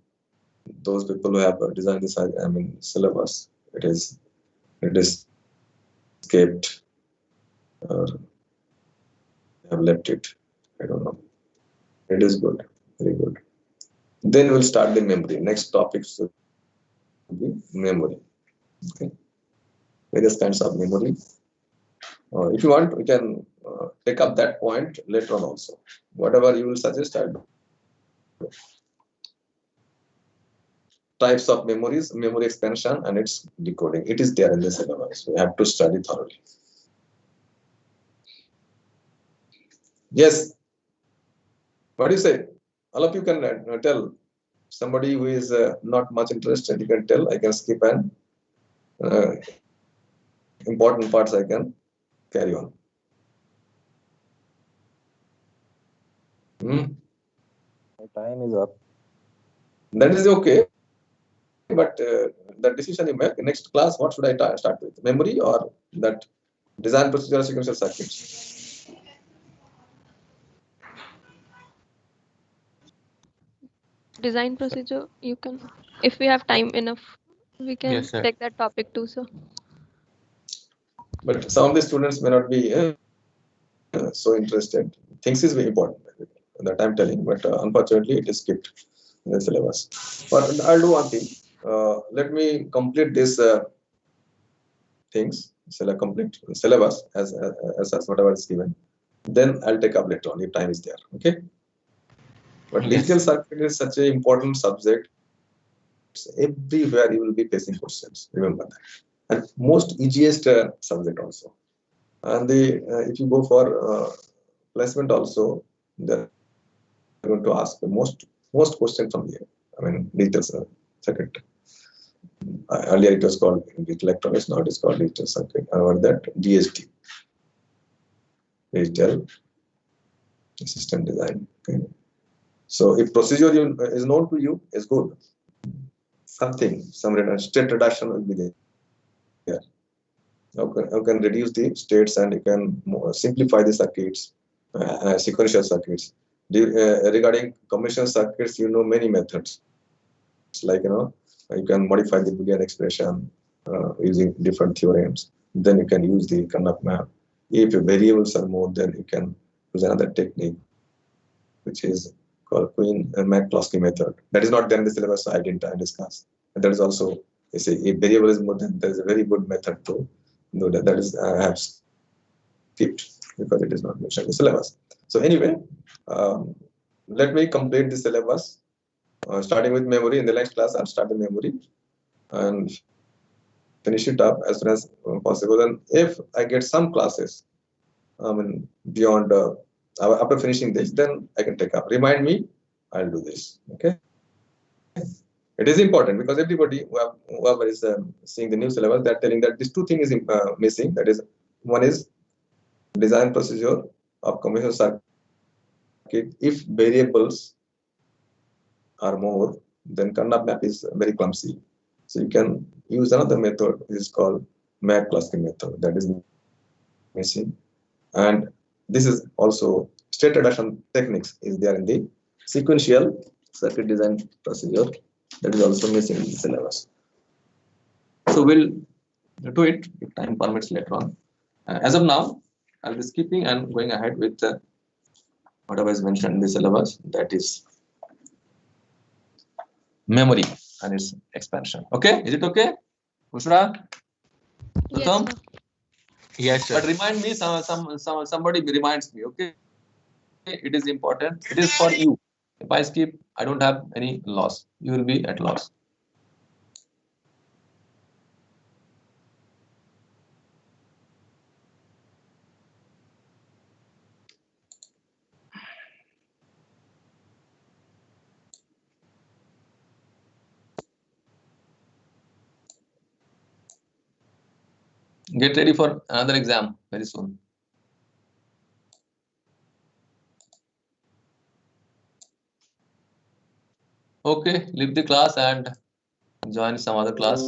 those people who have designed this. I mean syllabus. It is kept or have left it. I don't know. It is good, very good. Then we'll start the memory. Next topic should be memory. Okay. Various kinds of memory. If you want, we can take up that point later on also. Whatever you will suggest, I'll do. Types of memories, memory expansion, and its decoding. It is there in the syllabus. We have to study thoroughly. Yes. What do you say? All of you can tell. Somebody who is not much interested, you can tell. I can skip and important parts I can carry on. My time is up. That is okay. But the decision you make, next class, what should I start with? Memory or that design procedure sequential circuits? Design procedure, you can, if we have time enough, we can Yes, sir. take that topic too, sir. But some of the students may not be so interested. Things is very important that I'm telling, but unfortunately it is skipped in the syllabus. But I'll do one thing. Let me complete this things, complete syllabus as whatever is given. Then I'll take up later on if time is there. Okay. But Yes. digital circuit is such an important subject. Everywhere you will be facing questions. Remember that. And most easiest subject also. And if you go for placement also, they're going to ask the most questions from here. I mean, digital circuit. Earlier it was called digital electronics. Now it is called digital circuit. Or that DST, digital system design. Okay. So if procedure is known to you, is good. Some state reduction will be there. You can reduce the states and you can simplify the circuits, sequential circuits. Regarding combinational circuits, you know many methods. It's like you can modify the Boolean expression using different theorems. Then you can use the Carnap map. If your variables are more, then you can use another technique, which is called Queen-McCloskey method. That is not there in the syllabus, so I didn't discuss. And that is also, they say, if variable is more, then there is a very good method to do that. That is, I have skipped because it is not mentioned in the syllabus. So anyway, let me complete the syllabus, starting with memory. In the next class, I'll start the memory and finish it up as soon as possible. And if I get some classes, beyond after finishing this, then I can take up. Remind me, I'll do this. Okay. It is important because everybody whoever is seeing the new syllabus, they're telling that these two things is missing. That is, one is design procedure of combinational circuit. If variables are more, then Carnap map is very clumsy. So you can use another method. It is called McCloskey method. That is missing. And this is also state reduction techniques is there in the sequential circuit design procedure. That is also missing in the syllabus. So we'll do it if time permits later on. As of now, I'll be skipping and going ahead with whatever is mentioned in the syllabus. That is memory and its expansion. Okay, is it okay, Bushra? Yes, Pratham? sir. Yes, sir. But remind me, somebody reminds me. Okay, it is important. It is for you. If I skip, I don't have any loss. You will be at loss. Get ready for another exam very soon. Okay, leave the class and join some other class.